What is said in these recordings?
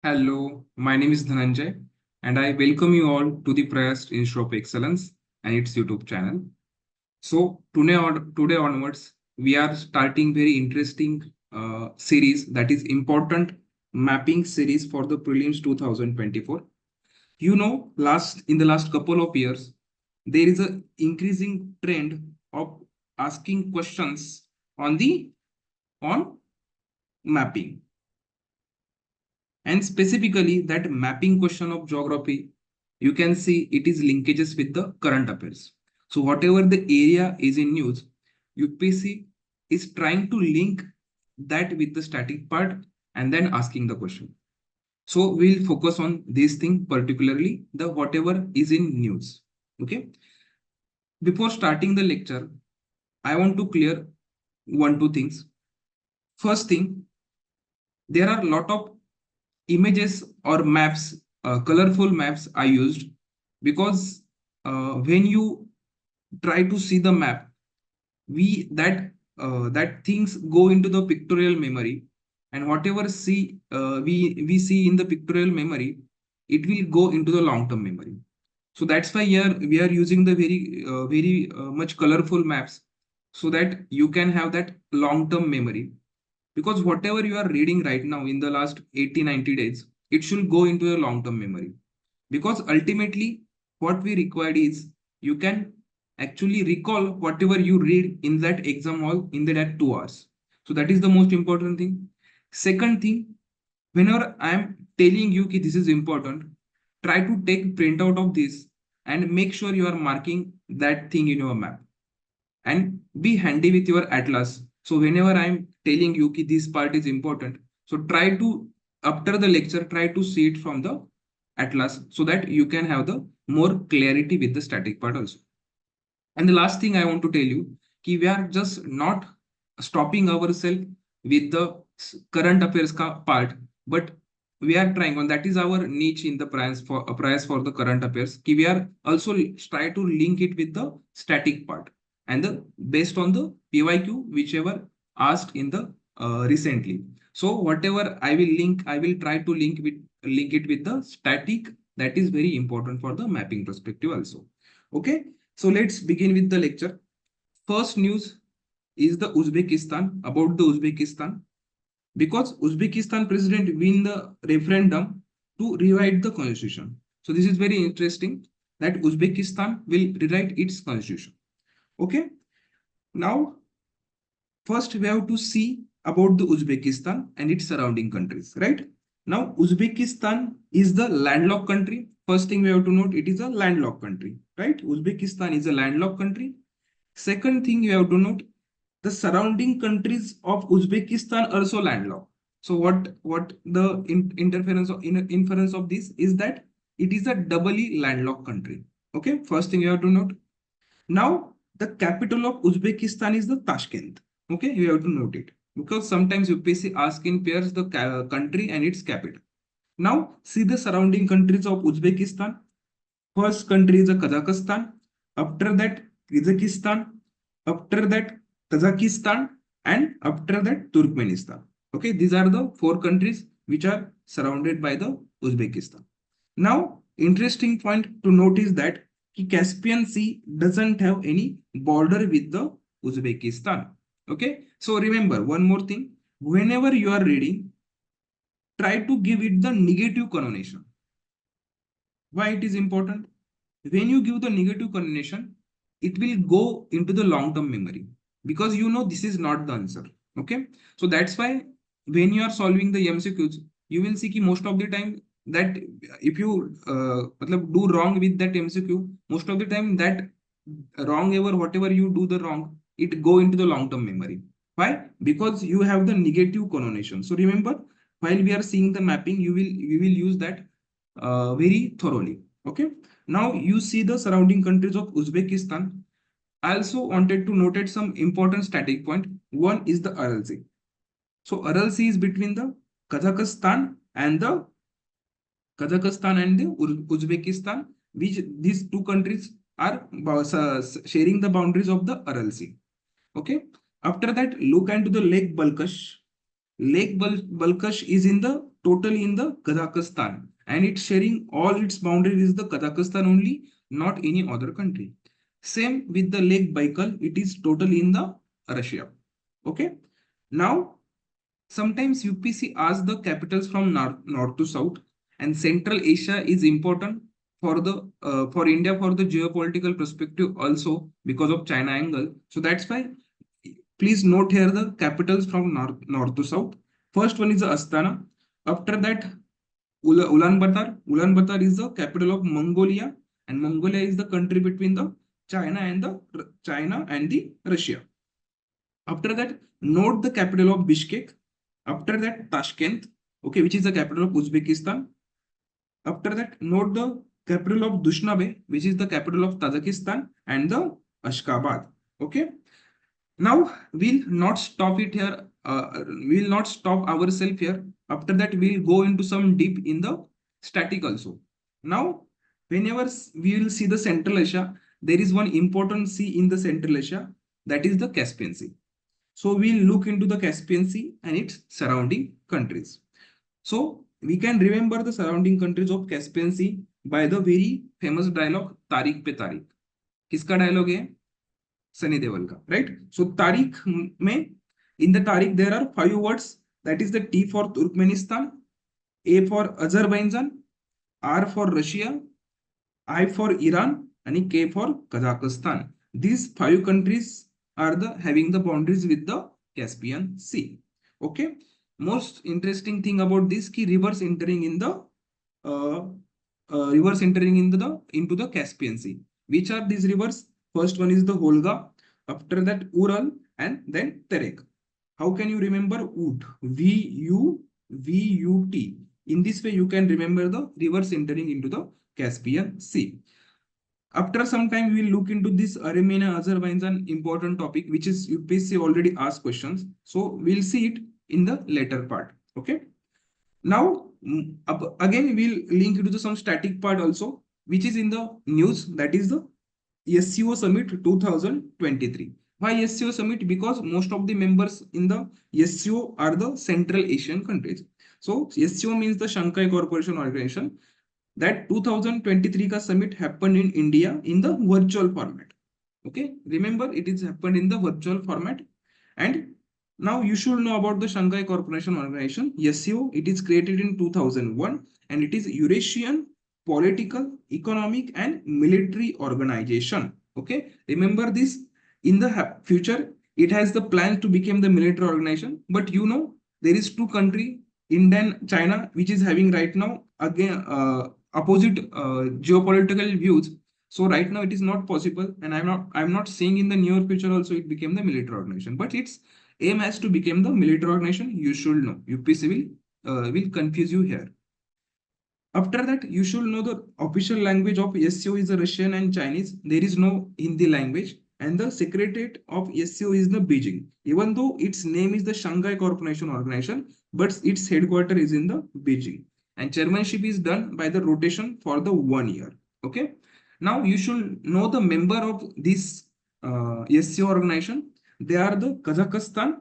Hello, my name is Dhananjay, and I welcome you all to the Prayas Institute of Excellence and its YouTube channel. So today onwards, we are starting very interesting series, that is important mapping series for the prelims 2024. You know, last in the last couple of years, there is a increasing trend of asking questions on the on mapping, and specifically that mapping question of geography. You can see it is linkages with the current affairs. So whatever the area is in news, UPSC is trying to link that with the static part and then asking the question. So we'll focus on this thing, particularly the whatever is in news. Okay. Before starting the lecture, I want to clear two things. First thing, there are a lot of images or maps, colorful maps I used, because when you try to see the map, we that things go into the pictorial memory, and whatever we see in the pictorial memory, it will go into the long term memory. So that's why here we are using the very much colorful maps, so that you can have that long term memory, because whatever you are reading right now in the last 80-90 days, it should go into a long term memory, because ultimately what we required is you can actually recall whatever you read in that exam hall in that 2 hours. So that is the most important thing. Second thing, whenever I am telling you that this is important, try to take printout of this and make sure you are marking that thing in your map, and be handy with your atlas. So whenever I'm telling you that this part is important, so try to, after the lecture, try to see it from the atlas, so that you can have the more clarity with the static part also. And the last thing I want to tell you, कि we are just not stopping ourselves with the current affairs part, but we are trying on, that is our niche in the price for the current affairs. कि we are also try to link it with the static part, and the based on the PYQ whichever asked in the recently. So whatever I will try to link it with the static. That is very important for the mapping perspective also. Okay. So let's begin with the lecture. First news is the Uzbekistan, about the Uzbekistan, because Uzbekistan president win the referendum to rewrite the constitution. So this is very interesting that Uzbekistan will rewrite its constitution. Okay. Now, first we have to see about the Uzbekistan and its surrounding countries, right? Now, Uzbekistan is the landlocked country. First thing we have to note, it is a landlocked country, right? Uzbekistan is a landlocked country. Second thing you have to note, the surrounding countries of Uzbekistan are also landlocked. So what the inference of this is that it is a doubly landlocked country. Okay, first thing you have to note. Now the capital of Uzbekistan is the Tashkent. Okay, you have to note it, because sometimes UPSC asks in pairs the country and its capital. Now see the surrounding countries of Uzbekistan. First country is Kazakhstan. After that, Kyrgyzstan. After that, Tajikistan. And after that, Turkmenistan. Okay, these are the four countries which are surrounded by the Uzbekistan. Now, interesting point to note is that Caspian Sea doesn't have any border with the Uzbekistan. Okay, so remember one more thing. Whenever you are reading, try to give it the negative connotation. Why it is important? When you give the negative connotation, it will go into the long term memory, because you know this is not the answer. Okay, so that's why when you are solving the MCQs, you will see ki most of the time that if you do wrong with that MCQ, most of the time that wrong ever whatever you do the wrong, it go into the long term memory. Why? Because you have the negative connotation. So remember, while we are seeing the mapping, we will use that very thoroughly. Okay. Now you see the surrounding countries of Uzbekistan. I also wanted to notate some important static point. One is the Aral Sea. So Aral Sea is between the Kazakhstan and the Uzbekistan, which these two countries are sharing the boundaries of the Aral Sea. Okay. After that, look into the Lake Balkhash. Lake Balkhash is in the totally in the Kazakhstan, and it's sharing all its boundaries is the Kazakhstan only, not any other country. Same with the Lake Baikal, it is totally in the Russia. Okay. Now, sometimes UPC asks the capitals from north to south, and Central Asia is important for India for the geopolitical perspective also because of China angle. So that's why please note here the capitals from north to south. First one is Astana. After that, Ulaanbaatar. Ulaanbaatar is the capital of Mongolia, and Mongolia is the country between the China and the Russia. After that, note the capital of Bishkek. After that, Tashkent, okay, which is the capital of Uzbekistan. After that, note the capital of Dushanbe, which is the capital of Tajikistan, and the Ashgabat. Okay. Now we'll not stop it here. We'll not stop ourselves here. After that, we'll go into some deep in the static also. Now, whenever we will see the Central Asia, there is one important sea in the Central Asia, that is the Caspian Sea. So we'll look into the Caspian Sea and its surrounding countries. So we can remember the surrounding countries of Caspian Sea by the very famous dialogue तारीख पे तारीख. किसका dialogue है? सनी देओल का, right? So तारीख में in the तारीख there are 5 words, that is the T for Turkmenistan, A for Azerbaijan, R for Russia, I for Iran, and K for Kazakhstan. These 5 countries are the having the boundaries with the Caspian Sea. Okay. Most interesting thing about this key rivers entering in the into the Caspian Sea. Which are these rivers? First one is the Volga. After that, Ural, and then Terek. How can you remember Ut? V-U-V-U-T. In this way, you can remember the rivers entering into the Caspian Sea. After some time, we will look into this Armenia, Azerbaijan important topic, which is UPSC already asked questions. So we'll see it in the later part. Okay. Now, again, we'll link to some static part also, which is in the news, that is the SCO Summit 2023. Why SCO Summit? Because most of the members in the SCO are the Central Asian countries. So SCO means the Shanghai Cooperation Organization. That 2023 ka summit happened in India in the virtual format. Okay, remember it is happened in the virtual format. And now you should know about the Shanghai Cooperation Organization, SCO. It is created in 2001 and it is Eurasian political, economic and military organization. Okay, remember this. In the future, it has the plan to become the military organization. But you know, there is 2 countries, India and China, which is having right now again opposite geopolitical views. So right now it is not possible, and I'm not saying in the near future also it became the military organization, but its aim has to become the military organization. You should know. UPSC will confuse you here. After that, you should know the official language of SCO is the Russian and Chinese. There is no Hindi language, and the secretariat of SCO is the Beijing. Even though its name is the Shanghai Cooperation Organization, but its headquarters is in the Beijing, and chairmanship is done by the rotation for the 1 year. Okay. Now you should know the member of this SCO organization. They are the Kazakhstan.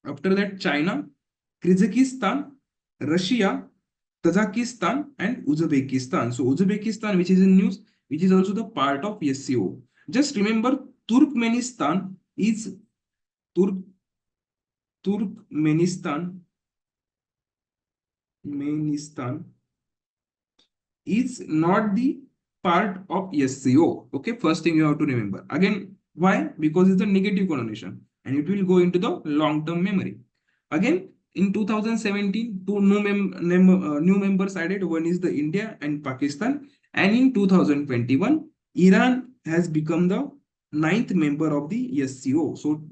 After that, China, Kyrgyzstan, Russia, Tajikistan, and Uzbekistan. So Uzbekistan, which is in news, which is also the part of SCO. Just remember, Turkmenistan is Turkmenistan is not the part of SCO. Okay, first thing you have to remember. Again, why? Because it's a negative connotation and it will go into the long-term memory. Again, in 2017, 2 new members added. One is the India and Pakistan. And in 2021, Iran has become the 9th member of the SCO. So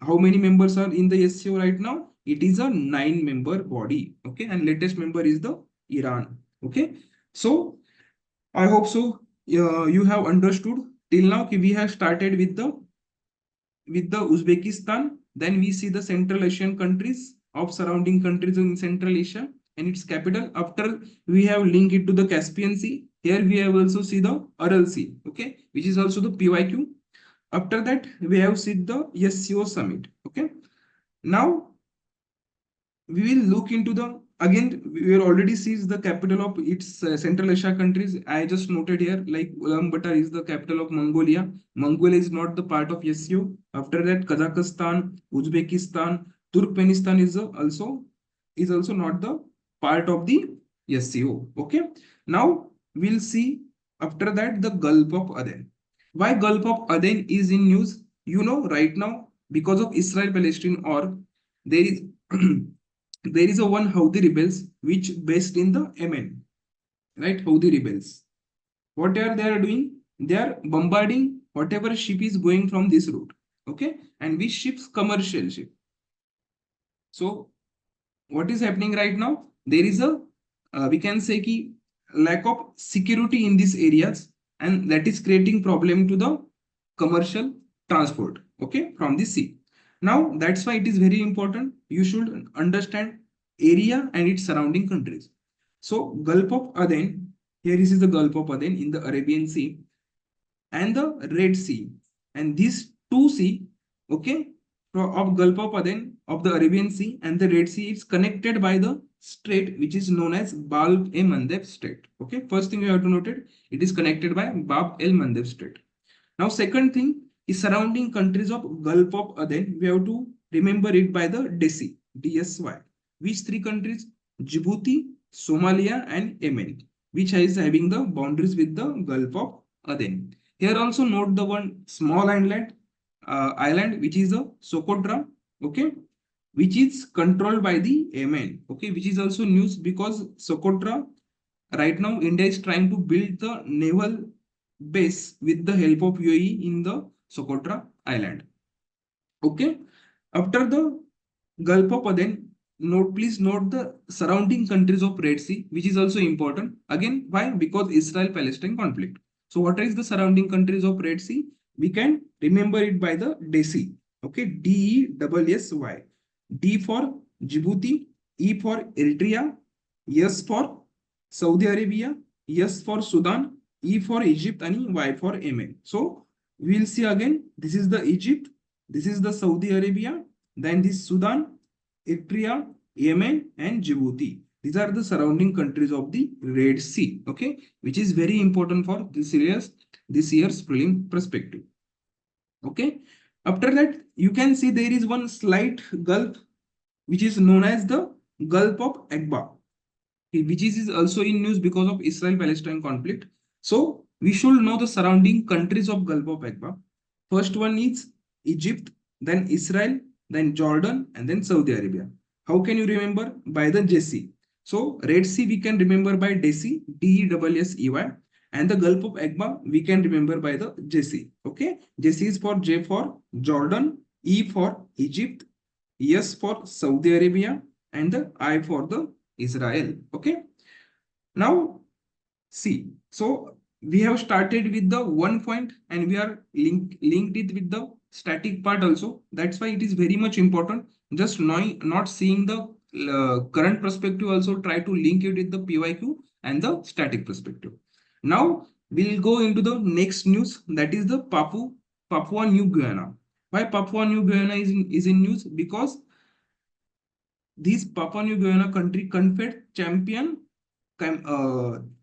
how many members are in the SCO right now? It is a 9-member body. Okay, and latest member is the Iran. Okay, so I hope so. You have understood till now. We have started with the Uzbekistan. Then we see the Central Asian countries of surrounding countries in Central Asia and its capital. After we have linked it to the Caspian Sea. Here we have also see the Aral Sea. Okay, which is also the PYQ. After that, we have seen the SCO Summit. Okay. Now, we will look into the, again, we will already see the capital of its Central Asia countries. I just noted here, like Ulaanbaatar is the capital of Mongolia. Mongolia is not the part of SCO. After that, Kazakhstan, Uzbekistan, Turkmenistan is also not the part of the SCO. Okay. Now we'll see after that the Gulf of Aden. Why Gulf of Aden is in news? Right now, because of Israel-Palestine war, there is there is a one Houthi rebels which based in the Yemen, right? Houthi rebels. What are they are doing? They are bombarding whatever ship is going from this route. Okay, and which ships? Commercial ship. So what is happening right now? There is a we can say ki lack of security in these areas, and that is creating problem to the commercial transport. Okay, from the sea. Now that's why it is very important. You should understand area and its surrounding countries. So Gulf of Aden, here is the Gulf of Aden in the Arabian Sea and the Red Sea. And these two sea, okay, of Gulf of Aden, of the Arabian Sea and the Red Sea is connected by the strait which is known as Bab-el-Mandeb Strait. Okay, first thing you have to note it is connected by Bab-el-Mandeb Strait. Now, second thing is surrounding countries of Gulf of Aden. We have to remember it by the DESY, DSY. Which three countries? Djibouti, Somalia, and Yemen, which is having the boundaries with the Gulf of Aden. Here also note the one small island which is the Socotra, okay, which is controlled by the Yemen, okay, which is also news because Socotra, right now India is trying to build the naval base with the help of UAE in the Socotra island. Okay, after the Gulf of Aden, please note the surrounding countries of Red Sea, which is also important. Again, why? Because Israel-Palestine conflict. So what is the surrounding countries of Red Sea? We can remember it by the DESY. Okay, DESSY. D for Djibouti, E for Eritrea, S for Saudi Arabia, S for Sudan, E for Egypt, and Y for Yemen. So we will see again. This is the Egypt, this is the Saudi Arabia, then this Sudan, Eritrea, Yemen, and Djibouti. These are the surrounding countries of the Red Sea, okay, which is very important for this year's prelim perspective. Okay, after that, you can see there is one slight gulf which is known as the Gulf of Aqaba, which is also in news because of Israel-Palestine conflict. So we should know the surrounding countries of Gulf of Aqaba. First one is Egypt, then Israel, then Jordan, and then Saudi Arabia. How can you remember? By the JC. So Red Sea we can remember by DESY, DESSEY, and the Gulf of Aqaba we can remember by the JC. Okay, JC is for J for Jordan, E for Egypt, S for Saudi Arabia, and the I for the Israel. Okay. Now, see. So we have started with the one point and we are linked it with the static part also. That's why it is very much important. Just not seeing the current perspective, also try to link it with the PYQ and the static perspective. Now we'll go into the next news, that is the Papua New Guinea. Why Papua New Guinea is in news? Because this Papua New Guinea country conferred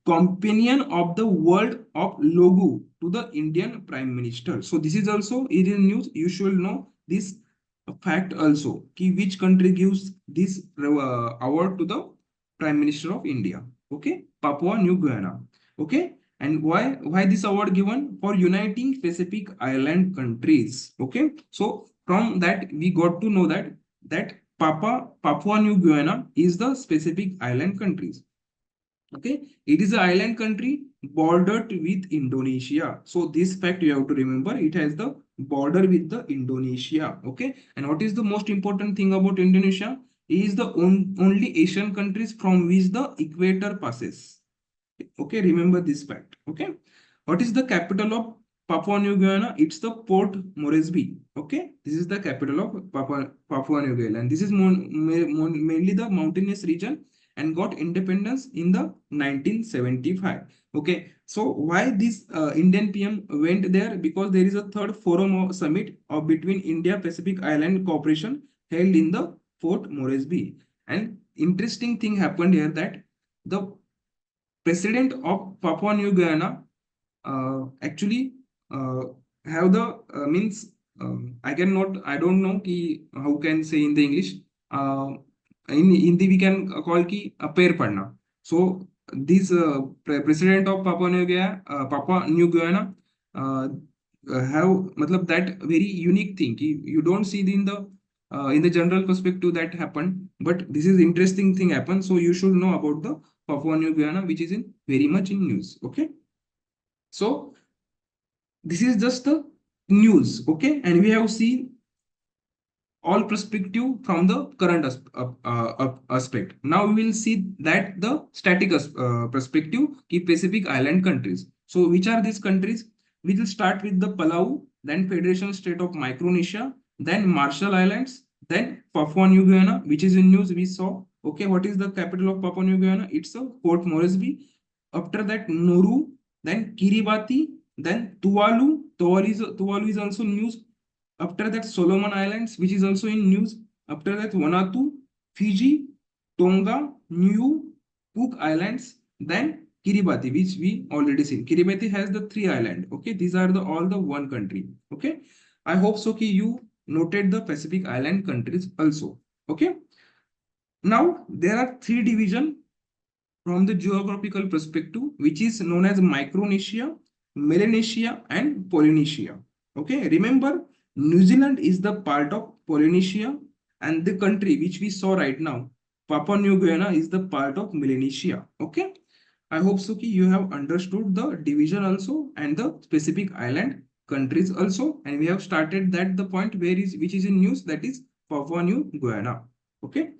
companion of the world of Logu to the Indian Prime Minister. So this is also in news. You should know this fact also. Which country gives this award to the Prime Minister of India? Okay, Papua New Guinea. Okay, and why this award given? For uniting Pacific Island countries. Okay, so from that we got to know that Papua New Guinea is the specific island countries. Okay, it is an island country bordered with Indonesia. So this fact you have to remember, it has the border with the Indonesia. Okay, and what is the most important thing about Indonesia? It is the only Asian countries from which the equator passes. Okay, remember this fact. Okay, what is the capital of Papua New Guinea? It's the Port Moresby. Okay, this is the capital of Papua New Guinea, and this is mainly the mountainous region and got independence in the 1975. Okay, so why this Indian PM went there? Because there is a third forum summit between India Pacific Island Cooperation held in the Port Moresby, And interesting thing happened here that the president of Papua New Guiana actually have the means I don't know ki how can say in the English. In Hindi we can call ki pair padna. So this president of Papua New Guiana uh, have matlab that very unique thing ki you don't see in the general perspective that happened, but this is interesting thing happened. So you should know about the Papua New Guiana, which is in very much in news. Okay, so this is just the news. Okay, and we have seen all perspective from the current aspect. Now we will see that the static perspective की Pacific Island countries. So which are these countries? We will start with the Palau, then Federation State of Micronesia, then Marshall Islands, then Papua New Guiana, which is in news we saw. Okay, what is the capital of Papua New Guiana? It's a Port Moresby. After that, Nauru, then Kiribati, then Tuvalu. Tuvalu is also news. After that, Solomon Islands, which is also in news. After that, Vanuatu, Fiji, Tonga, Niue, Cook Islands, then Kiribati, which we already seen. Kiribati has the 3 islands. Okay, these are the all the one country. Okay, I hope so ki you noted the Pacific Island countries also. Okay, now there are 3 divisions from the geographical perspective, which is known as Micronesia, Melanesia, and Polynesia. Okay, remember New Zealand is the part of Polynesia, and the country which we saw right now, Papua New Guiana, is the part of Melanesia. Okay, I hope so ki you have understood the division also and the specific island countries also, and we have started that the point where is which is in news, that is Papua New Guiana. Okay,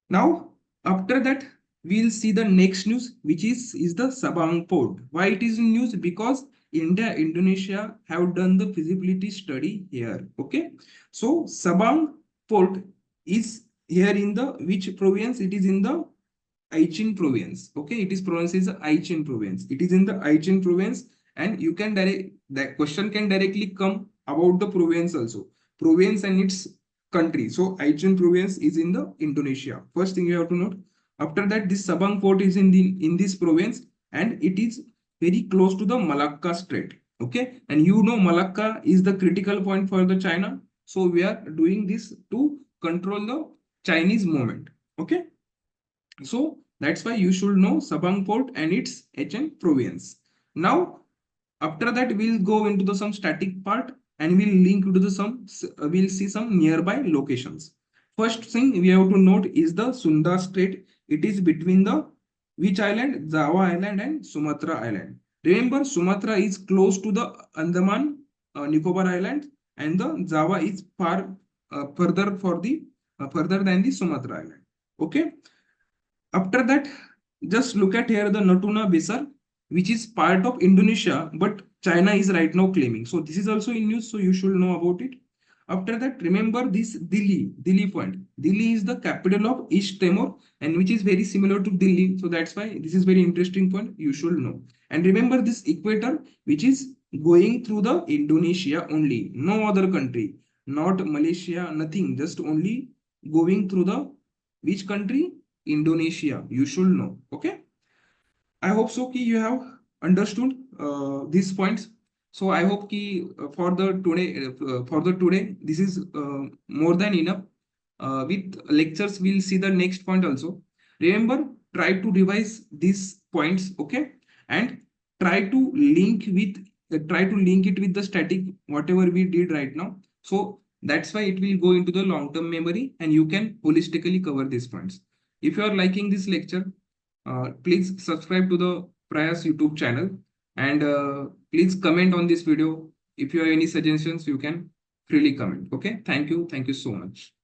now after that we'll see the next news, which is the Sabang port. Why it is in news? Because India, Indonesia have done the feasibility study here. Okay, so Sabang port is here in the which province? It is in the Aiчин province. Okay, it is province is Aiчин province. It is in the Aiчин province, and you can direct that question can directly come about the province also. Province and its country. So Aiчин province is in the Indonesia. First thing you have to note. After that, this Sabang port is in this province, and it is very close to the Malacca Strait. Okay, and you know Malacca is the critical point for the China. So we are doing this to control the Chinese movement. Okay, so that's why you should know Sabang port and its HN province. Now after that we'll go into the some static part, and we'll link to the we'll see some nearby locations. First thing we have to note is the Sunda Strait. It is between the which island? Java Island and Sumatra Island. Remember, Sumatra is close to the Andaman Nicobar Island, and the Java is further than the Sumatra Island. Okay. After that, just look at here the Natuna Besar, which is part of Indonesia, but China is right now claiming. So this is also in news, so you should know about it. After that, remember this Delhi point. Delhi is the capital of East Timor, and which is very similar to Delhi. So that's why this is very interesting point you should know. And remember this equator, which is going through the Indonesia only, no other country, not Malaysia, nothing, just only going through the which country? Indonesia. You should know. Okay. I hope so ki you have understood these points. So I hope ki for the today this is more than enough. With lectures we'll see the next point also. Remember, try to revise these points. Okay, and try to link it with the static whatever we did right now. So that's why it will go into the long-term memory, and you can holistically cover these points. If you are liking this lecture, please subscribe to the Prayas YouTube channel, and please comment on this video. If you have any suggestions, you can freely comment. Okay, thank you so much.